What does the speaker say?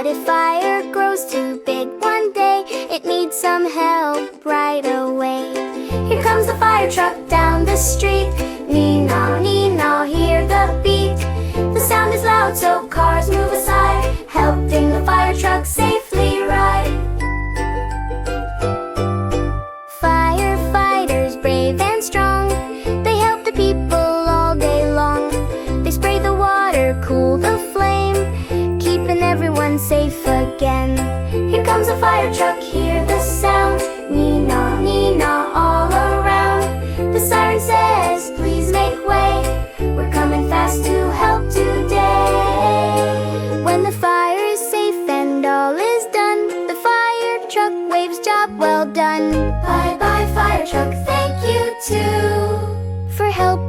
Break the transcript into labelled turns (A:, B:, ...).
A: if fire grows too big one day, it needs some help right away. Here comes the fire truck down the street. Nee-naw, hear the beat. The sound is loud, so cars move aside, helping the fire truck safely ride. Firefighters, brave and strong, they help the people all day long. They spray the water, cool the flame, keeping everyone safe again. Here comes a fire truck, hear the sound. Nee-naw, all around. The siren says, please make way, we're coming fast to help today. When the fire is safe and all is done, the fire truck waves, job well done. Bye bye fire truck, thank you too for helping